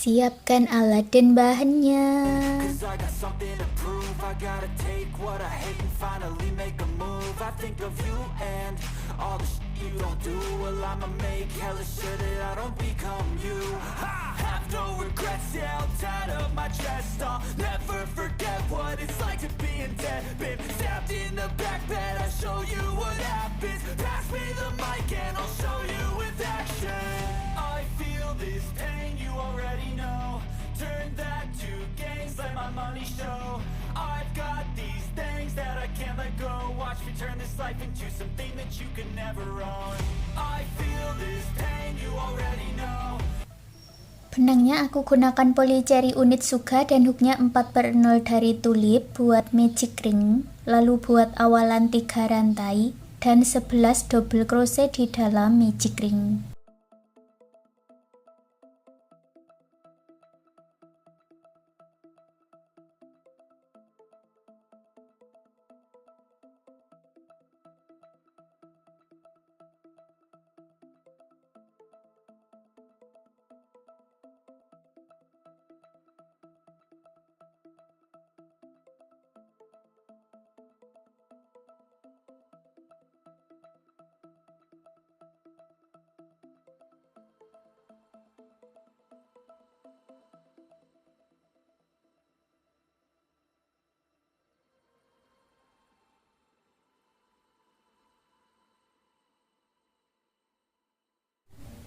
Siapkan alat dan bahannya. Cause I got something to prove. I gotta take what I hate and finally make a move. I think of you and all the shit you don't do. Well, I'ma make hella sure that I don't become you. I have no regrets, yeah, I'll tie up my chest. I'll never forget what it's like to be in debt. Been stabbed in the back bed, I'll show you what happens. Pass me the mic and I'll show you with action. I feel this pain, you already know. Turn that to gains, let my money show. I've got these things that I can't let go. Watch me turn this life into something that you can never own. I feel this pain, you already know. Benangnya aku gunakan polycherry unit Suga dan hooknya 4/0 dari Tulip buat magic ring, lalu buat awalan 3 rantai dan 11 double crochet di dalam magic ring.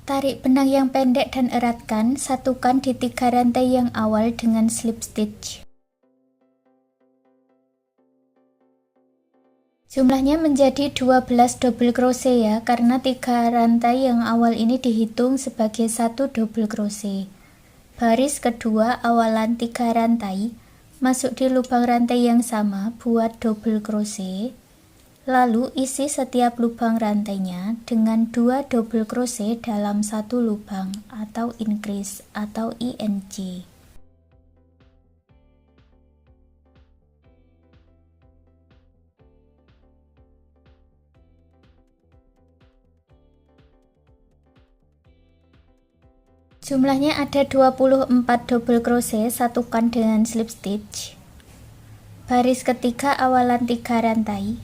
Tarik benang yang pendek dan eratkan, satukan di 3 rantai yang awal dengan slip stitch. Jumlahnya menjadi 12 double crochet ya, karena 3 rantai yang awal ini dihitung sebagai 1 double crochet. Baris kedua awalan 3 rantai, masuk di lubang rantai yang sama, buat double crochet. Lalu isi setiap lubang rantainya dengan 2 double crochet dalam satu lubang atau increase atau INC. Jumlahnya ada 24 double crochet, satukan dengan slip stitch. Baris ketiga awalan 3 rantai.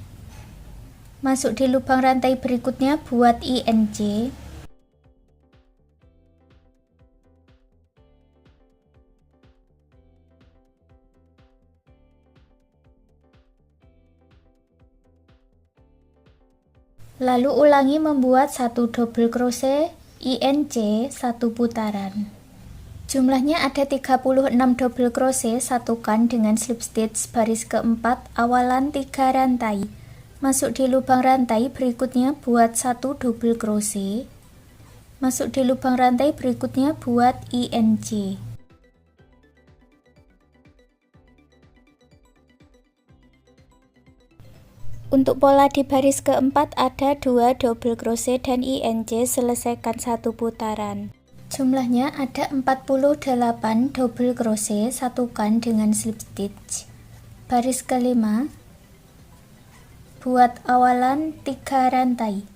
Masuk di lubang rantai berikutnya buat INC. Lalu ulangi membuat 1 double crochet, INC 1 putaran. Jumlahnya ada 36 double crochet, satukan dengan slip stitch baris keempat awalan 3 rantai. Masuk di lubang rantai berikutnya buat 1 double crochet. Masuk di lubang rantai berikutnya buat INC. Untuk pola di baris keempat ada 2 double crochet dan INC, selesaikan 1 putaran. Jumlahnya ada 48 double crochet, satukan dengan slip stitch. Baris kelima, buat awalan 3 rantai,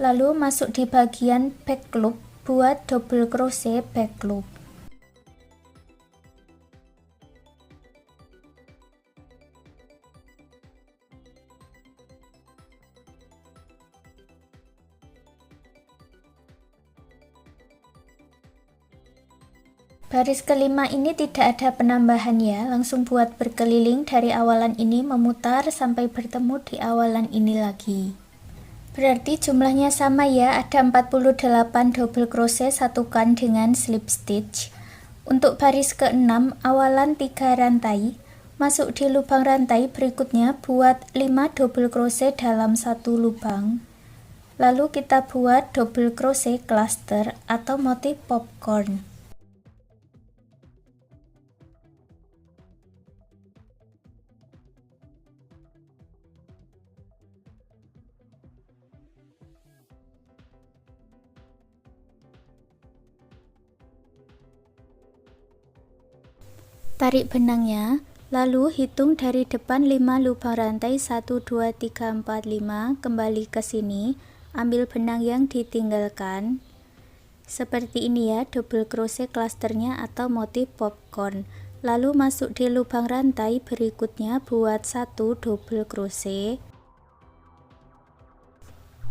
lalu masuk di bagian back loop, buat double crochet back loop. Baris kelima ini tidak ada penambahan ya, langsung buat berkeliling dari awalan ini memutar sampai bertemu di awalan ini lagi. Berarti jumlahnya sama ya, ada 48 double crochet, satukan dengan slip stitch. Untuk baris ke-6 awalan 3 rantai, masuk di lubang rantai berikutnya buat 5 double crochet dalam satu lubang. Lalu kita buat double crochet cluster atau motif popcorn. Tarik benangnya, lalu hitung dari depan 5 lubang rantai 1, 2, 3, 4, 5, kembali ke sini, ambil benang yang ditinggalkan, Seperti ini ya double crochet clusternya atau motif popcorn. Lalu masuk di lubang rantai berikutnya buat 1 double crochet.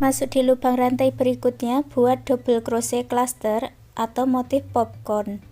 Masuk di lubang rantai berikutnya buat double crochet cluster atau motif popcorn.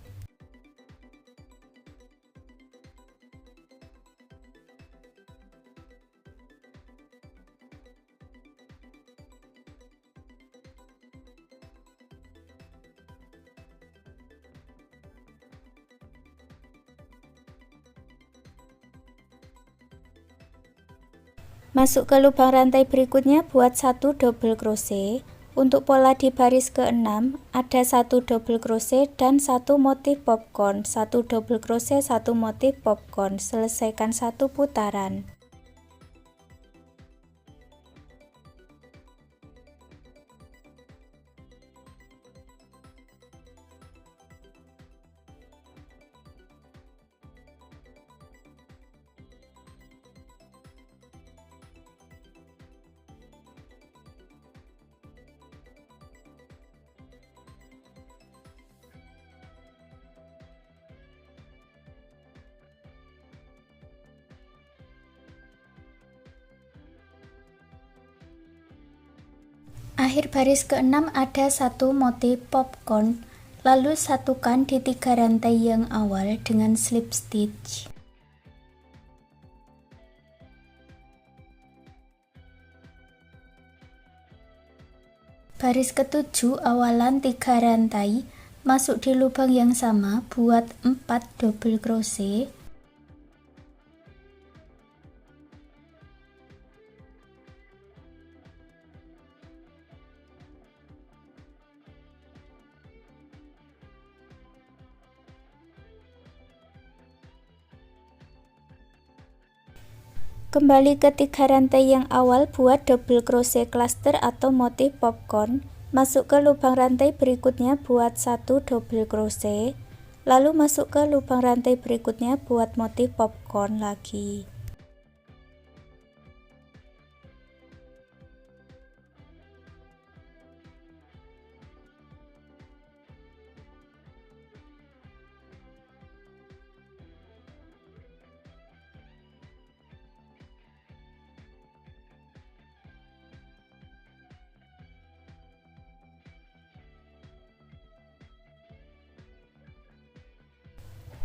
Masuk ke lubang rantai berikutnya buat 1 double crochet. Untuk pola di baris ke-6 ada 1 double crochet dan 1 motif popcorn, 1 double crochet 1 motif popcorn. Selesaikan 1 putaran. Akhir baris ke-6 ada 1 motif popcorn, lalu satukan di 3 rantai yang awal dengan slip stitch. Baris ke-7 awalan 3 rantai, masuk di lubang yang sama buat 4 double crochet. Kembali ke 3 rantai yang awal buat double crochet cluster atau motif popcorn. Masuk ke lubang rantai berikutnya buat 1 double crochet. Lalu masuk ke lubang rantai berikutnya buat motif popcorn lagi.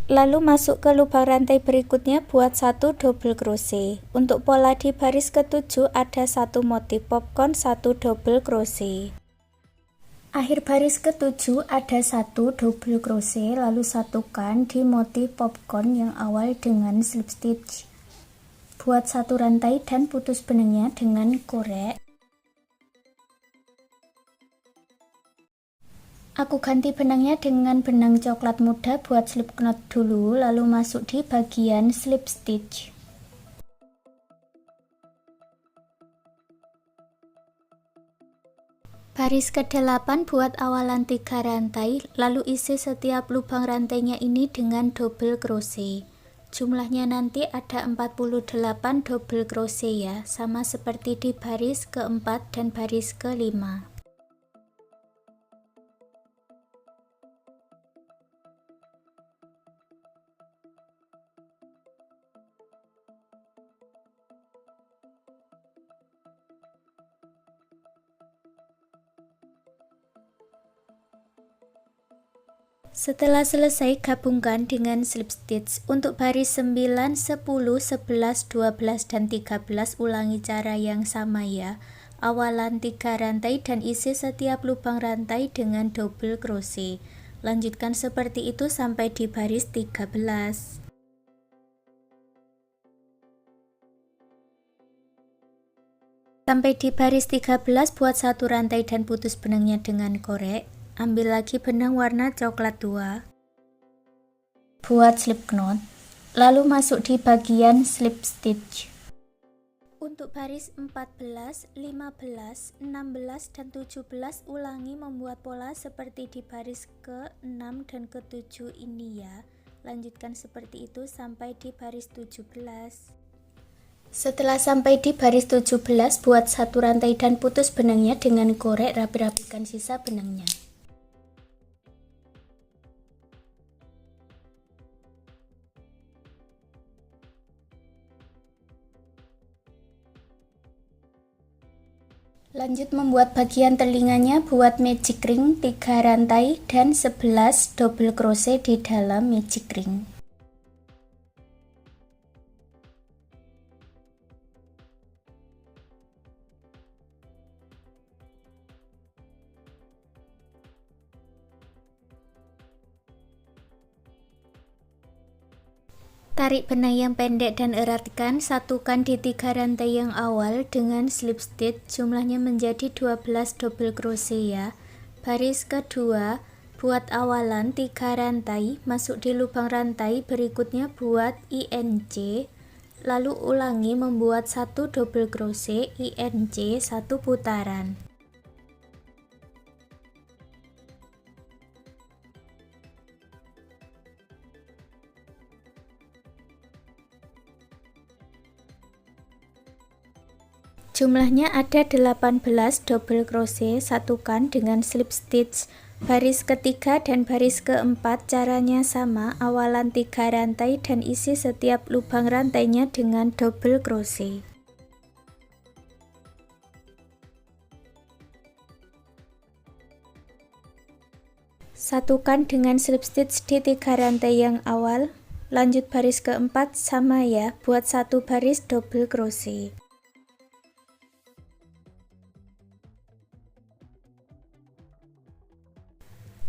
Lalu masuk ke lubang rantai berikutnya buat 1 double crochet. Untuk pola di baris ke-7 ada 1 motif popcorn, 1 double crochet. Akhir baris ke-7 ada 1 double crochet, lalu satukan di motif popcorn yang awal dengan slip stitch. Buat 1 rantai dan putus benangnya dengan korek. Aku ganti benangnya dengan benang coklat muda buat slip knot dulu, lalu masuk di bagian slip stitch. Baris ke-8 buat awalan 3 rantai, lalu isi setiap lubang rantainya ini dengan double crochet. Jumlahnya nanti ada 48 double crochet ya, sama seperti di baris ke-4 dan baris ke-5. Setelah selesai, gabungkan dengan slip stitch. Untuk baris 9, 10, 11, 12, dan 13 ulangi cara yang sama ya. Awalan 3 rantai dan isi setiap lubang rantai dengan double crochet. Lanjutkan seperti itu sampai di baris 13. Sampai di baris 13 buat 1 rantai dan putus benangnya dengan korek. Ambil lagi benang warna coklat tua. Buat slip knot, lalu masuk di bagian slip stitch. Untuk baris 14, 15, 16, dan 17 ulangi membuat pola seperti di baris ke-6 dan ke-7 ini ya. Lanjutkan seperti itu sampai di baris 17. Setelah sampai di baris 17, buat 1 rantai dan putus benangnya dengan korek, rapi-rapikan sisa benangnya. Lanjut membuat bagian telinganya, buat magic ring 3 rantai dan 11 double crochet di dalam magic ring. Tarik benang yang pendek dan eratkan, satukan di 3 rantai yang awal dengan slip stitch, jumlahnya menjadi 12 double crochet ya. Baris kedua, buat awalan 3 rantai, masuk di lubang rantai, berikutnya buat INC, lalu ulangi membuat 1 double crochet INC 1 putaran. Jumlahnya ada 18 double crochet, satukan dengan slip stitch. Baris ketiga dan baris keempat caranya sama, awalan 3 rantai dan isi setiap lubang rantainya dengan double crochet. Satukan dengan slip stitch di 3 rantai yang awal. Lanjut baris keempat sama ya, buat 1 baris double crochet.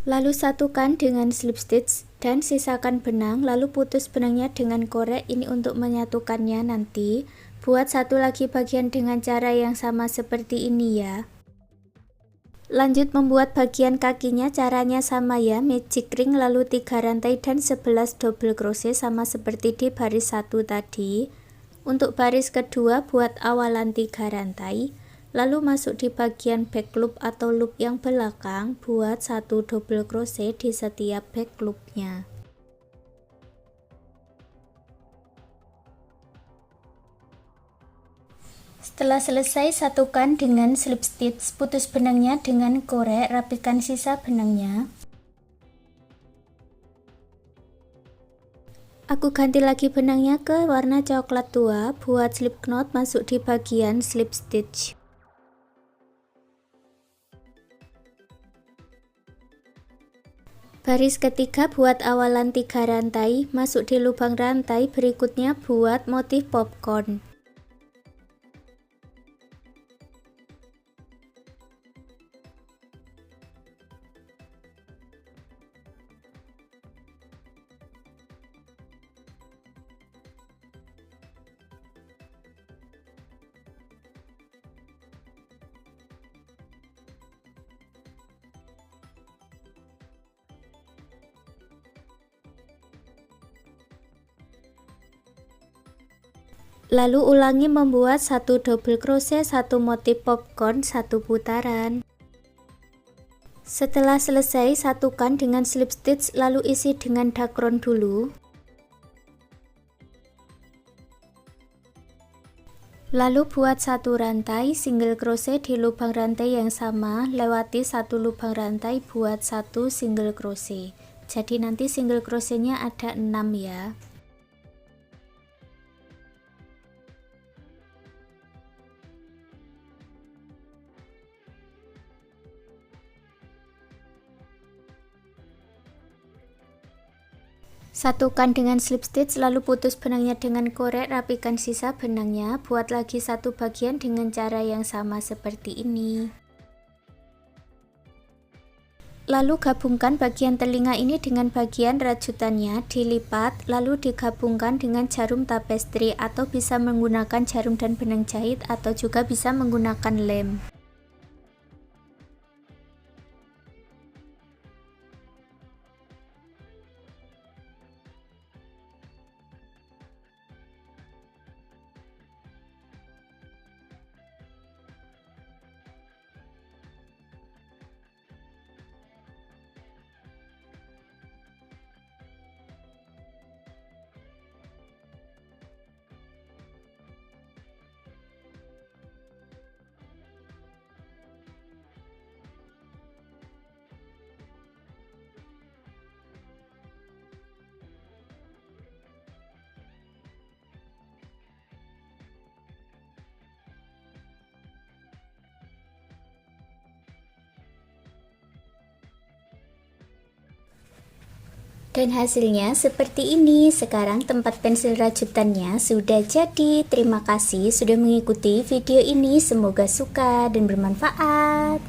Lalu satukan dengan slip stitch dan sisakan benang, lalu putus benangnya dengan korek, ini untuk menyatukannya nanti. Buat satu lagi bagian dengan cara yang sama seperti ini ya. Lanjut membuat bagian kakinya, caranya sama ya, magic ring lalu 3 rantai dan 11 double crochet sama seperti di baris 1 tadi. Untuk baris kedua buat awalan 3 rantai. Lalu masuk di bagian back loop atau loop yang belakang, buat 1 double crochet di setiap back loopnya. Setelah selesai, satukan dengan slip stitch, putus benangnya dengan korek, rapikan sisa benangnya. Aku ganti lagi benangnya ke warna coklat tua, buat slip knot masuk di bagian slip stitch. Baris ketiga buat awalan 3 rantai, masuk di lubang rantai, berikutnya buat motif popcorn. Lalu ulangi membuat 1 double crochet, 1 motif popcorn, 1 putaran. Setelah selesai, satukan dengan slip stitch, lalu isi dengan dakron dulu. Lalu buat 1 rantai single crochet di lubang rantai yang sama, lewati 1 lubang rantai, buat 1 single crochet. Jadi nanti single crochetnya ada 6 ya. Satukan dengan slip stitch, lalu putus benangnya dengan korek, rapikan sisa benangnya, buat lagi 1 bagian dengan cara yang sama seperti ini. Lalu gabungkan bagian telinga ini dengan bagian rajutannya, dilipat, lalu digabungkan dengan jarum tapestri, atau bisa menggunakan jarum dan benang jahit, atau juga bisa menggunakan lem. Dan hasilnya seperti ini. Sekarang tempat pensil rajutannya sudah jadi. Terima kasih sudah mengikuti video ini. Semoga suka dan bermanfaat.